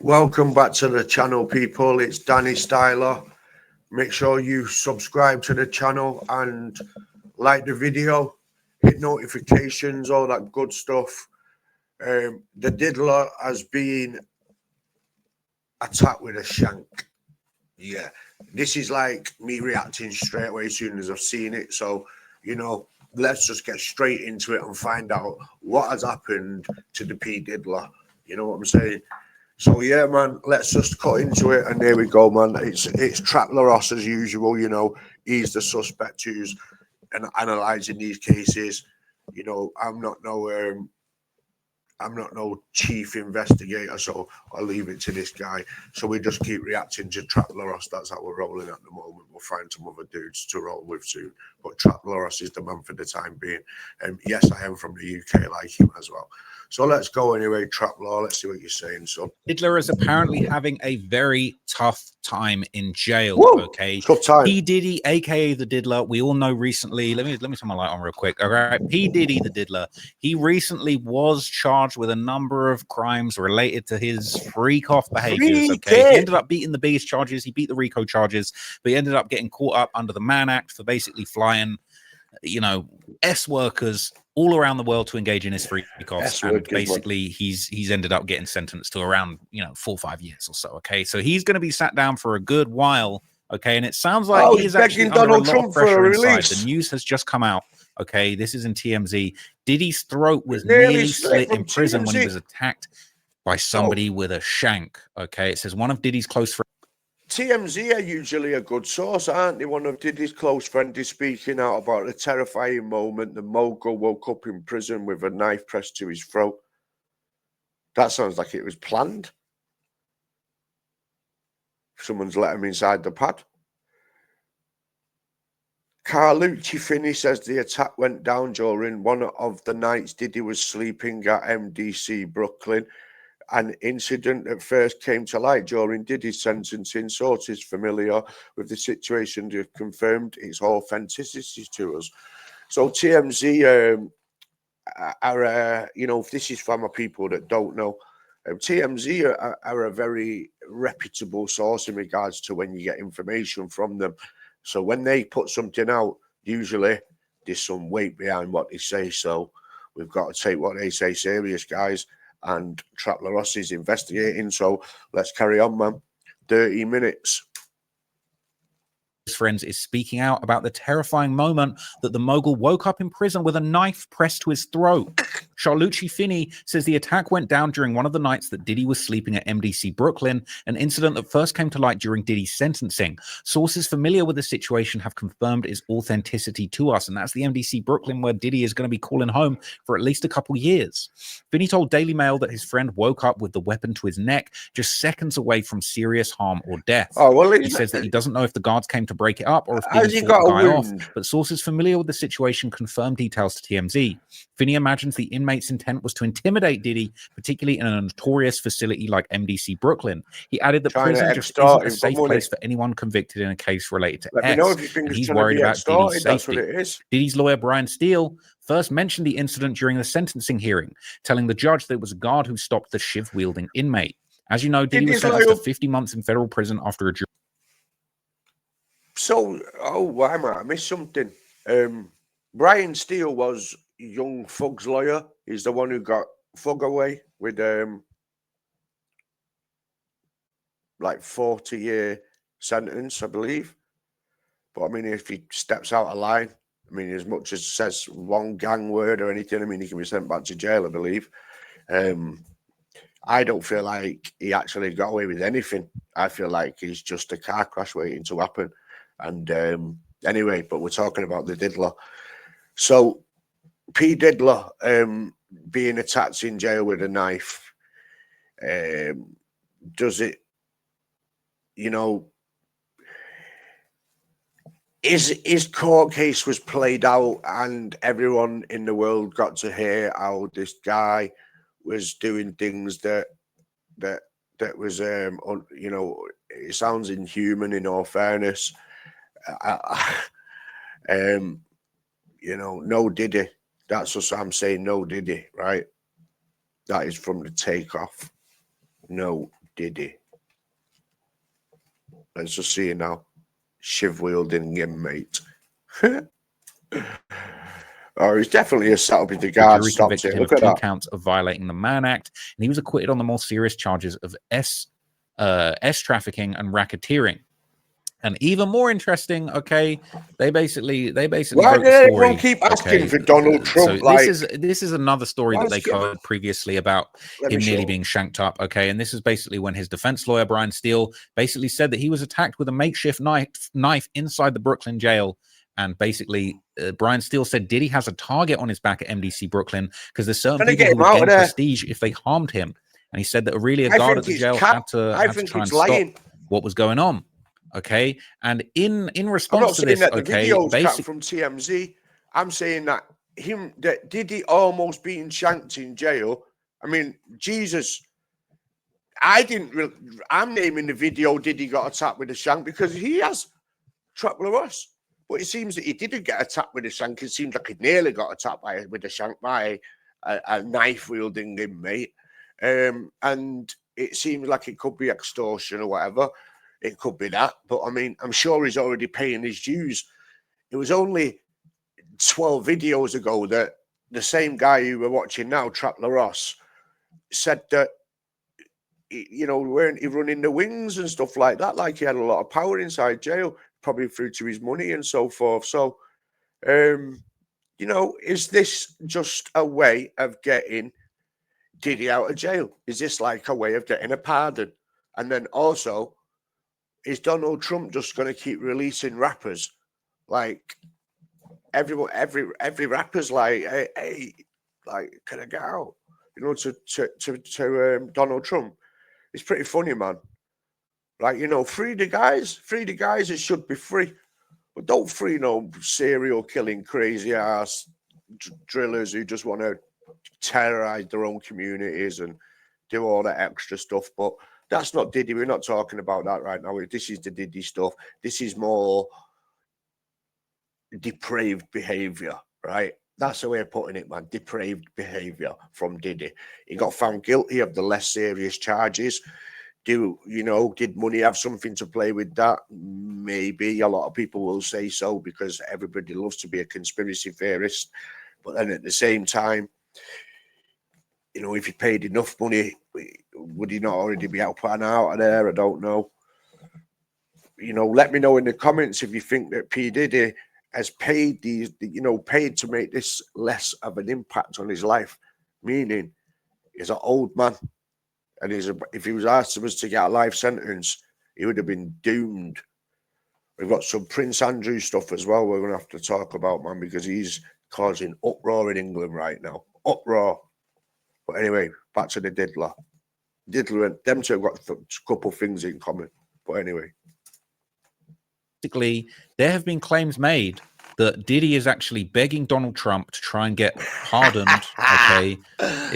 Welcome back to the channel, people. It's Danny Styla. Make sure you subscribe to the channel and like the video, hit notifications, all that good stuff. The diddler has been attacked with a shank. Yeah, this is like me reacting straight away as soon as I've seen it. So, let's just get straight into it and find out what has happened to the P Diddler. You know what I'm saying? So yeah, man, let's just cut into it, and there we go, man. It's Trap Ross as usual. He's the suspect who's analysing these cases. I'm not no chief investigator, so I'll leave it to this guy. So we just keep reacting to Trap Ross. That's how we're rolling at the moment. We'll find some other dudes to roll with soon, but Trap Ross is the man for the time being. And yes, I am from the UK, like him as well. So let's go anyway, Trap Law. Let's see what you're saying, son. Diddler is apparently having a very tough time in jail. Woo! Okay, Tough time. P Diddy, aka the Diddler, we all know recently. Let me turn my light on real quick. All right, P Diddy, the Diddler. He recently was charged with a number of crimes related to his freak-off behaviors. Okay, he ended up beating the biggest charges. He beat the RICO charges, but he ended up getting caught up under the Mann Act for basically flying, S workers all around the world to engage in his freak-offs, and basically he's ended up getting sentenced to around 4 or 5 years or so. Okay, so he's going to be sat down for a good while. Okay, and it sounds like he is actually under Donald a lot Trump of pressure for a inside. release. The news has just come out. Okay, this is in TMZ. Diddy's throat was nearly slit in prison when he was attacked by somebody with a shank. Okay, it says one of Diddy's close friends. TMZ are usually a good source, aren't they? One of Diddy's close friends is speaking out about the terrifying moment the mogul woke up in prison with a knife pressed to his throat. That sounds like it was planned. Someone's let him inside the pad. Carlucci Finney says the attack went down during one of the nights Diddy was sleeping at MDC Brooklyn. An incident that first came to light during Diddy's sentencing. Sources familiar with the situation have confirmed its authenticity to us. So TMZ this is from people that don't know. TMZ are a very reputable source in regards to when you get information from them. So when they put something out, usually there's some weight behind what they say. So we've got to take what they say serious, guys. And Trap Ross is investigating, so let's carry on, man. 30 minutes. Friends is speaking out about the terrifying moment that the mogul woke up in prison with a knife pressed to his throat. Carlucci Finney says the attack went down during one of the nights that Diddy was sleeping at MDC Brooklyn, an incident that first came to light during Diddy's sentencing. Sources familiar with the situation have confirmed its authenticity to us, and that's the MDC Brooklyn where Diddy is going to be calling home for at least a couple years. Finney told Daily Mail that his friend woke up with the weapon to his neck, just seconds away from serious harm or death. He says that he doesn't know if the guards came to break it up or if Diddy fought the guy off, but sources familiar with the situation confirmed details to TMZ. Finney imagines the inmate's intent was to intimidate Diddy, particularly in a notorious facility like MDC Brooklyn. He added that prison just isn't a safe place for anyone convicted in a case related to X, and he's worried about Diddy's safety. Diddy's lawyer, Brian Steele, first mentioned the incident during the sentencing hearing, telling the judge that it was a guard who stopped the shiv-wielding inmate. As you know, Diddy was sentenced to 50 months in federal prison after a jury. So, I might have missed something. Brian Steele was Young Thug's lawyer. He's the one who got Thug away with like 40-year sentence, I believe. But I mean, if he steps out of line, I mean, as much as says one gang word or anything, I mean, he can be sent back to jail, I believe. I don't feel like he actually got away with anything. I feel like he's just a car crash waiting to happen. And anyway, but we're talking about the Diddler. So P Diddler being attacked in jail with a knife, does it, his court case was played out and everyone in the world got to hear how this guy was doing things that was, it sounds inhuman in all fairness. No Diddy. That's what I'm saying. No Diddy, right? That is from the takeoff. No Diddy. Let's just see now. Shiv wielding inmate. Oh, he's definitely a setup if the guard jury stopped convicted it. him Look of at 2 that. counts of violating the Mann Act, and he was acquitted on the more serious charges of S trafficking and racketeering. And even more interesting, okay, they basically Why wrote did the everyone story. keep asking Okay, for Donald Trump? so Like, this is another story why that does they he get- covered previously about let me him nearly show. being shanked up. Okay, and this is basically when his defense lawyer Brian Steele basically said that he was attacked with a makeshift knife inside the Brooklyn jail. And basically, Brian Steele said Diddy has a target on his back at MDC Brooklyn because there's certain Trying to people get who him would out of gain there. prestige if they harmed him. And he said that really a I guard think at the it's jail cap. had to I try think and it's stop lying. what was going on. Okay, and in I'm not response to saying this, that the okay, video's cut basically, from TMZ. I'm saying that Diddy almost being shanked in jail. I mean, Jesus. I'm naming the video Diddy got attacked with a shank because he has Trapler-us. But it seems that he didn't get attacked with a shank. It seems like he nearly got attacked with a shank by a knife-wielding inmate. And it seems like it could be extortion or whatever. It could be that. But, I mean, I'm sure he's already paying his dues. It was only 12 videos ago that the same guy who we're watching now, Trapler-us, said that, you know, weren't he running the wings and stuff like that? Like he had a lot of power inside jail, probably through to his money and so forth. So, you know, is this just a way of getting Diddy out of jail? Is this like a way of getting a pardon? And then also, is Donald Trump just going to keep releasing rappers? Like everyone, every rapper's like, hey, like, can I get out? You know, to Donald Trump. It's pretty funny, man. Like, you know, free the guys that should be free. But don't free no serial killing crazy ass drillers who just want to terrorize their own communities and do all that extra stuff. But that's not Diddy. We're not talking about that right now. This is the Diddy stuff. This is more depraved behavior, right? That's the way of putting it, man. Depraved behavior from Diddy. He got found guilty of the less serious charges. Did money have something to play with that? Maybe. A lot of people will say so because everybody loves to be a conspiracy theorist. But then at the same time, you know, if he paid enough money, would he not already be out of there? I don't know. You know, let me know in the comments if you think that P. Diddy has paid paid to make this less of an impact on his life. Meaning, he's an old man. And if he was asked to get a life sentence, he would have been doomed. We've got some Prince Andrew stuff as well we're going to have to talk about, man, because he's causing uproar in England right now. Uproar. But anyway, back to the Diddler. Diddler and them two have got a couple things in common. But anyway. basically, there have been claims made that Diddy is actually begging Donald Trump to try and get pardoned. Okay,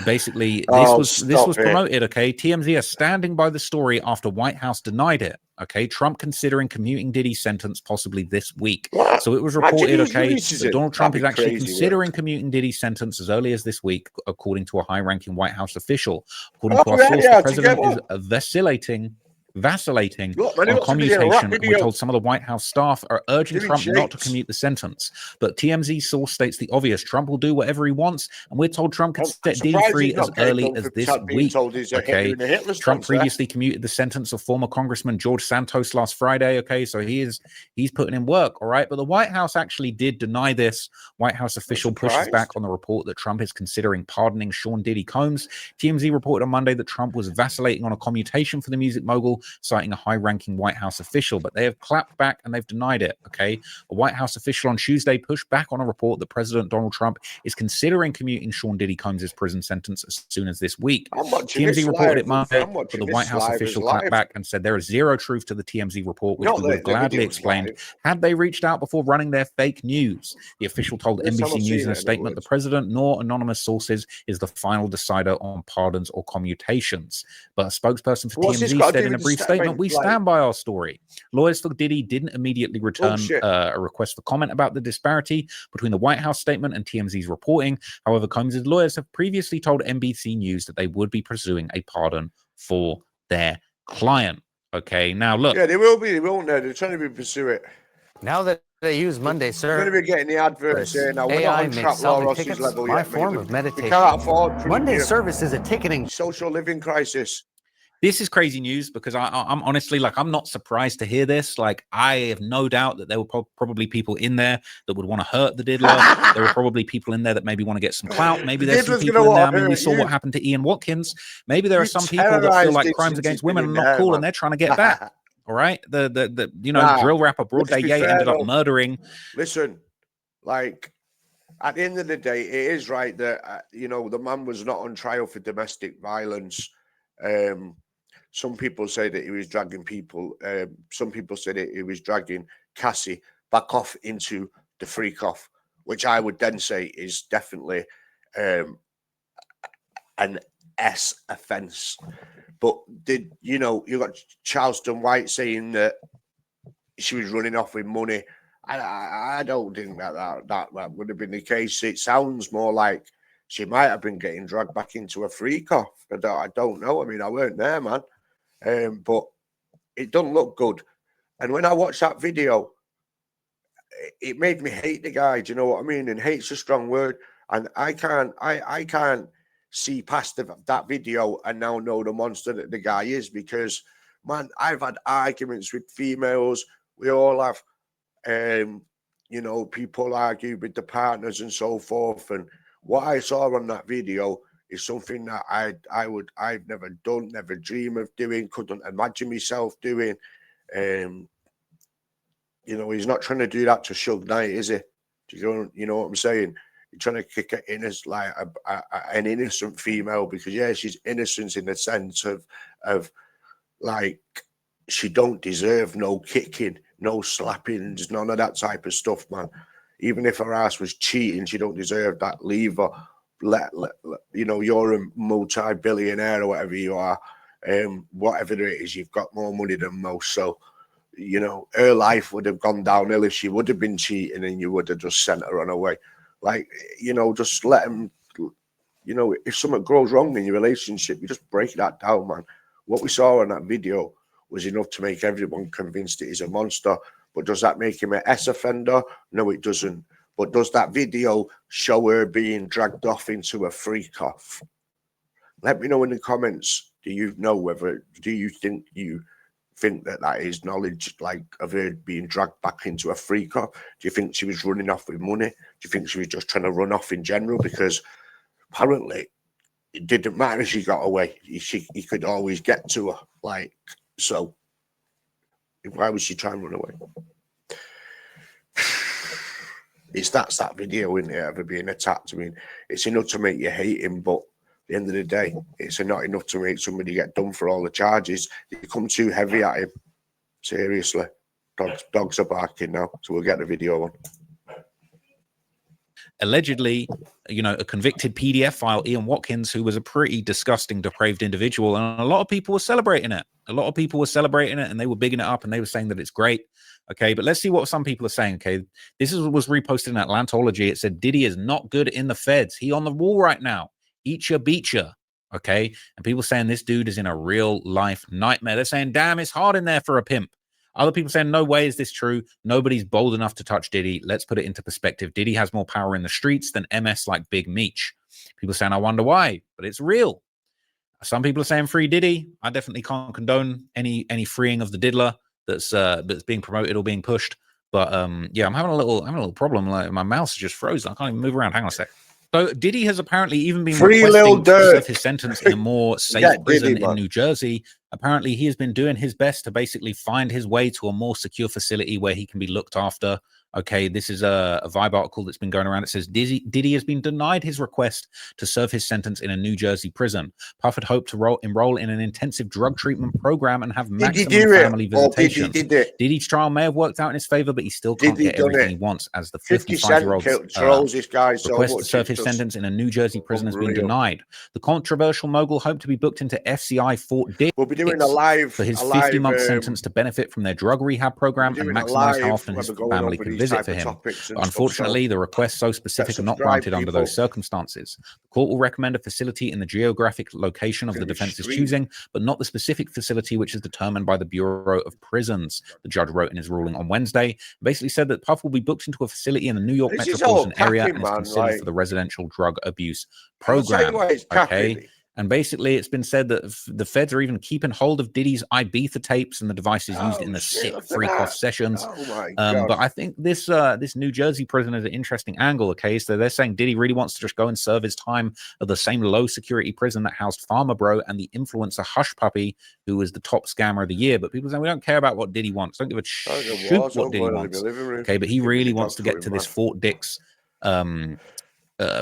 this was promoted. Okay, TMZ are standing by the story after White House denied it. Okay, Trump considering commuting Diddy's sentence possibly this week. What? So it was reported. Okay, that Donald Trump is actually considering commuting Diddy's sentence as early as this week, according to a high-ranking White House official. According to our source, the president is vacillating on commutation, and we're told some of the White House staff are urging Trump not to commute the sentence. But TMZ source states the obvious: Trump will do whatever he wants, and we're told Trump can set Diddy free as early as this week. Okay, Trump previously commuted the sentence of former Congressman George Santos last Friday. Okay, so he's putting in work. All right, but the White House actually did deny this. White House official pushes back on the report that Trump is considering pardoning Sean Diddy Combs. TMZ reported on Monday that Trump was vacillating on a commutation for the music mogul, citing a high-ranking White House official, but they have clapped back and they've denied it. Okay, a White House official on Tuesday pushed back on a report that President Donald Trump is considering commuting Sean Diddy Combs' prison sentence as soon as this week. TMZ reported it Monday, but the White House official clapped back and said there is zero truth to the TMZ report, which we would have gladly explained had they reached out before running their fake news. The official told NBC News in a statement, the president nor anonymous sources is the final decider on pardons or commutations. But a spokesperson for TMZ said in a brief statement, we stand by our story. Lawyers for Diddy didn't immediately return a request for comment about the disparity between the White House statement and TMZ's reporting. However, Combs' lawyers have previously told NBC News that they would be pursuing a pardon for their client. Okay, now look. Yeah, they will be, won't they? They're trying to pursue it. Now that they use Monday We're going to be getting the adverts here now. We're not on Trap Law Ross's level my yet, form mate. of meditation. We can't afford Monday premium service is a ticketing social living crisis. This is crazy news because I'm honestly, like, I'm not surprised to hear this. Like, I have no doubt that there were probably people in there that would want to hurt the diddler. There were probably people in there that maybe want to get some clout. Maybe there's some people in there. I mean, we saw what happened to Ian Watkins. Maybe there are some people that feel like crimes against women are not cool, and they're trying to get back. All right, the drill rapper Broadway Ye ended up murdering. Listen, like, at the end of the day, it is right that the man was not on trial for domestic violence. Some people say that he was dragging people. Some people said he was dragging Cassie back off into the freak off, which I would then say is definitely an S offence. But you got Charleston White saying that she was running off with money. I don't think that would have been the case. It sounds more like she might have been getting dragged back into a freak off. I don't know. I mean, I weren't there, man. But it doesn't look good. And when I watched that video, it made me hate the guy. Do you know what I mean? And hate's a strong word. And I can't see past that video and now know the monster that the guy is, because, man, I've had arguments with females. We all have, people argue with the partners and so forth. And what I saw on that video is something that I've never done, never dream of doing, couldn't imagine myself doing. He's not trying to do that to Suge Knight, is he? Do you know what I'm saying? He's trying to kick it in as like an innocent female, because she's innocent in the sense of like, she don't deserve no kicking, no slappings, none of that type of stuff, man. Even if her ass was cheating, she don't deserve that. Leave her. You're a multi-billionaire or whatever you are, whatever it is, you've got more money than most. So, her life would have gone downhill if she would have been cheating and you would have just sent her on her way. Like, just let him, if something goes wrong in your relationship, you just break that down, man. What we saw on that video was enough to make everyone convinced that he's a monster. But does that make him an S offender? No, it doesn't. But does that video show her being dragged off into a freak off? Let me know in the comments. Do you think that is knowledge, like, of her being dragged back into a freak off? Do you think she was running off with money? Do you think she was just trying to run off in general? Because apparently it didn't matter if she got away. He could always get to her. Like, so why was she trying to run away? That's that video, isn't it, ever being attacked? I mean, it's enough to make you hate him, but at the end of the day, it's not enough to make somebody get done for all the charges. They come too heavy at him. Seriously. Dogs are barking now, so we'll get the video on. Allegedly, a convicted PDF file, Ian Watkins, who was a pretty disgusting, depraved individual, and a lot of people were celebrating it. And they were bigging it up, and they were saying that it's great. Okay, but let's see what some people are saying. Okay, was reposted in Atlantology. It said Diddy is not good in the feds. He on the wall right now. Eat ya, beat ya. Okay, and people saying this dude is in a real life nightmare. They're saying, damn, it's hard in there for a pimp. Other people saying, no way is this true. Nobody's bold enough to touch Diddy. Let's put it into perspective. Diddy has more power in the streets than MS like Big Meech. People saying, I wonder why, but it's real. Some people are saying free Diddy. I definitely can't condone any freeing of the diddler that's being promoted or being pushed. But yeah, I'm having a little problem. Like, my mouse is just frozen. I can't even move around. Hang on a sec. So Diddy has apparently even been requesting to serve his sentence in a more safe prison in New Jersey. Apparently, he has been doing his best to basically find his way to a more secure facility where he can be looked after. Okay, this is a Vibe article that's been going around. It says Diddy has been denied his request to serve his sentence in a New Jersey prison. Puff had hoped to enroll in an intensive drug treatment program and have maximum family visitations. Diddy's trial may have worked out in his favor, but he still can't get everything he wants, as the 55-year-old request to serve his sentence in a New Jersey prison has been denied. The controversial mogul hoped to be booked into FCI Fort Dix for his 50-month sentence to benefit from their drug rehab program and maximize how often his family can visit type for of him. topics and But unfortunately, the requests so specific are not subscribe, granted under people. those circumstances. The court will recommend a facility in the geographic location of the defense's choosing, but not the specific facility which is determined by the Bureau of Prisons, the judge wrote in his ruling on Wednesday. Basically said that Puff will be booked into a facility in the New York This is all metropolitan area capping, and is man, considered like- for the residential drug abuse I'll tell you program. why it's capping. Okay. And basically, it's been said that the feds are even keeping hold of Diddy's Ibiza tapes and the devices used in the sick freak-off sessions. Oh my God. But I think this New Jersey prison is an interesting angle. Okay, so they're saying Diddy really wants to just go and serve his time at the same low-security prison that housed Farmer Bro and the influencer Hush Puppy, who was the top scammer of the year. But people say we don't care about what Diddy wants. Don't give a shoot what Diddy wants. Okay, but he really wants to get to this Fort Dix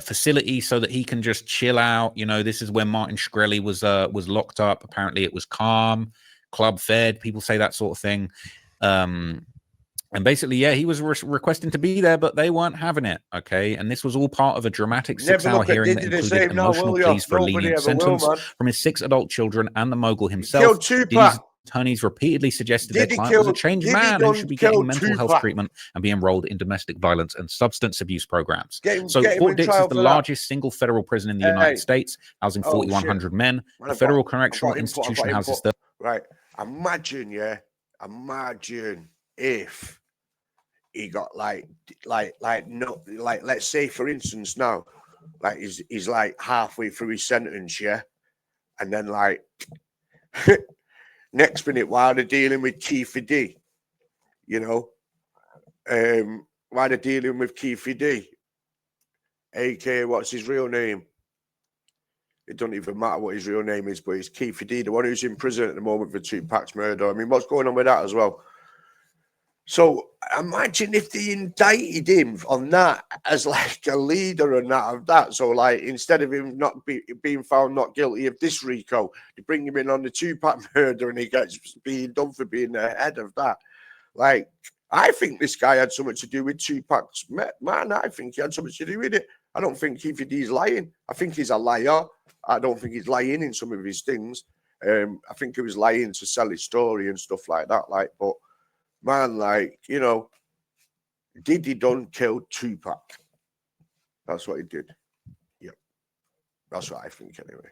facility so that he can just chill out. You know, this is where Martin Shkreli was locked up. Apparently it was calm, club fed, people say that sort of thing. And basically, yeah, he was requesting to be there, but they weren't having it. Okay, and this was all part of a dramatic 6-hour hearing that included emotional pleas for a lenient sentence from his 6 adult children and the mogul himself. Diddy's attorneys repeatedly suggested their client was a changed man who should be getting mental health treatment and be enrolled in domestic violence and substance abuse programs. So Fort Dix is the largest single federail prison in the United States, housing 4,100 men. The Federal Correctional Institution houses them. Right. Imagine if he got like let's say for instance now, like he's like halfway through his sentence, yeah, and then like next minute while they're dealing with Keefe D, you know, while they're dealing with Keefe D, aka what's his real name? It doesn't even matter what his real name is, but it's Keefe D, the one who's in prison at the moment for Tupac's murder. I mean, what's going on with that as well? So imagine if they indicted him on that as like a leader and that of that. So like instead of him not being found not guilty of this RICO, they bring him in on the Tupac murder and he gets being done for being the head of that. Like I think this guy had something to do with Tupac's man. I think he had something to do with it. I don't think Keefe D's lying. I think he's a liar. I don't think he's lying in some of his things. I think he was lying to sell his story and stuff like that. Like, but man, like, you know, Diddy done killed Tupac. That's what he did. Yep. That's what I think anyway.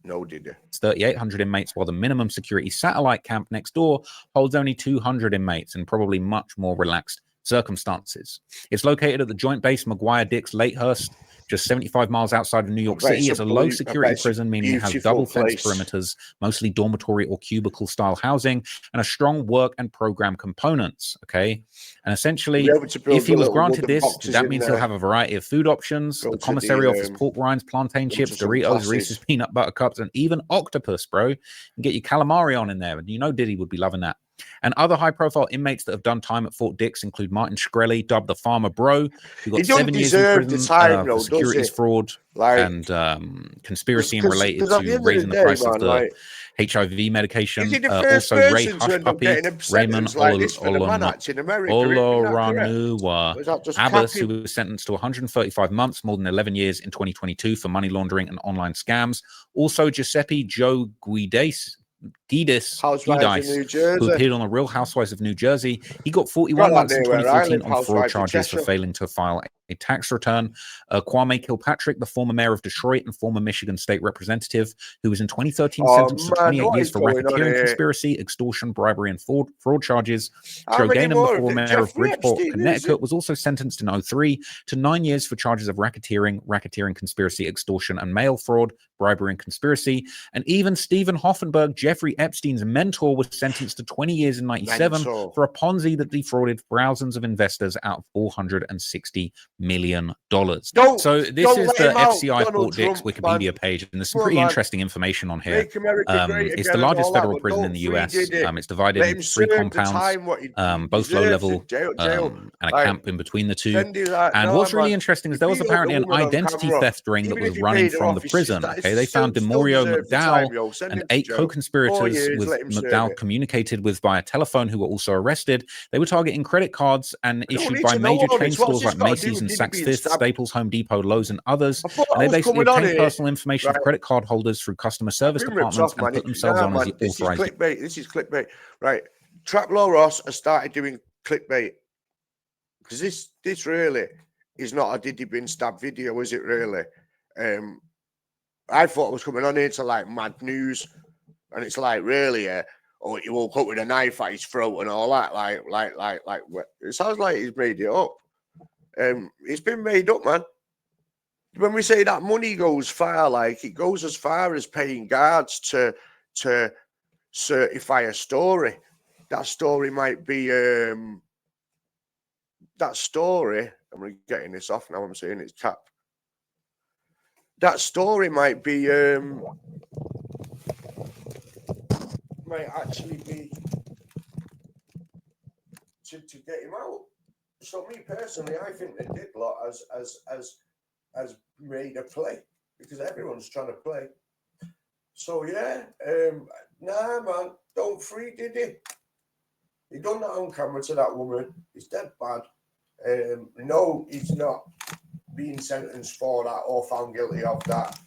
No, Diddy. It's 3,800 inmates, while the minimum security satellite camp next door holds only 200 inmates and probably much more relaxed circumstances. It's located at the Joint Base McGuire-Dix Lakehurst, just 75 miles outside of New York City. It's a low-security prison, meaning it has double-fenced perimeters, mostly dormitory or cubicle-style housing, and a strong work and program components, okay? And essentially, if he was granted this, that means he'll have a variety of food options. The commissary offers pork rinds, plantain chips, Doritos, Reese's peanut butter cups, and even octopus, bro. And get your calamari on in there. And you know Diddy would be loving that. And other high-profile inmates that have done time at Fort Dix include Martin Shkreli, dubbed the Farmer Bro, who got 7 years in prison for securities fraud and conspiracy and related to raising the price of the HIV medication. Also, Ray Hush Puppy, Raymond Oloranua Abbas, who was sentenced to 135 months, more than 11 years in 2022 for money laundering and online scams. Also, Giuseppe Joe Guidis, who appeared on The Real Housewives of New Jersey. He got 41 months in 2014 on fraud charges for failing to file a tax return. Kwame Kilpatrick, the former mayor of Detroit and former Michigan state representative, who was in 2013 sentenced to 28 years for racketeering, conspiracy, extortion, bribery, and fraud charges. Joe Gaynham, the former mayor of Bridgeport, Connecticut, was also sentenced in 2003 to 9 years for charges of racketeering, conspiracy, extortion, and mail fraud, bribery, and conspiracy. And even Stephen Hoffenberg, Jeffrey Epstein's mentor, was sentenced to 20 years in 97 for a Ponzi that defrauded thousands of investors out of $460 million. So this is the FCI Fort Dix Wikipedia page, and there's some pretty interesting information on here. It's the largest federal prison in the US. It's divided into 3 compounds, both low level and a camp in between the two. And what's really interesting is there was apparently an identity theft ring that was running from the prison. Okay, they found DeMario McDowell and 8 co-conspirators with McDowell communicated with via telephone who were also arrested. They were targeting credit cards and issued by major chain stores like Macy's and Saks Fifth, Staples, Home Depot, Lowe's, and others. And they basically obtained personal information of credit card holders through customer service departments and put themselves on as the authorized. This is clickbait. Right. Trap Law Ross has started doing clickbait. because this really is not a Diddy been stabbed video, is it really? I thought I was coming on here to like mad news, and it's like really, oh, he woke up with a knife at his throat and all that, like. It sounds like he's made it up. It's been made up, man. When we say that money goes far, like it goes as far as paying guards to certify a story. That story might be that story. I'm getting this off now. I'm saying it's cap. That story might be might actually be to get him out. So me personally, I think the Did lot has made a play because everyone's trying to play. So yeah, nah, man, don't free Diddy. He done that on camera to that woman. He's dead bad. No, he's not being sentenced for that or found guilty of that.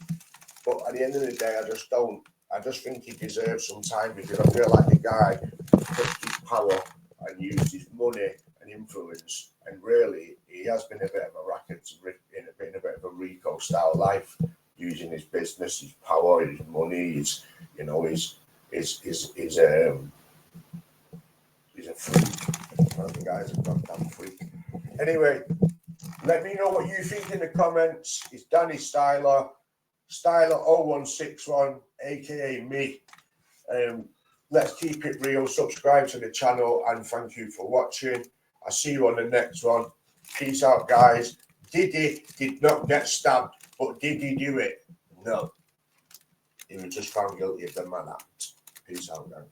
But at the end of the day, I just think he deserves some time because I feel like the guy took his power and used his money and influence, and really he has been a bit of a racket in a bit of a Rico style life, using his business, his power, his money, he's a freak. The guy's a goddamn freak. Anyway, let me know what you think in the comments. It's Danny Styla 0161, aka me. Let's keep it real. Subscribe to the channel and thank you for watching. I'll see you on the next one. Peace out, guys. Diddy did not get stabbed, but did he do it? No. He was just found guilty of the man act. Peace out, guys.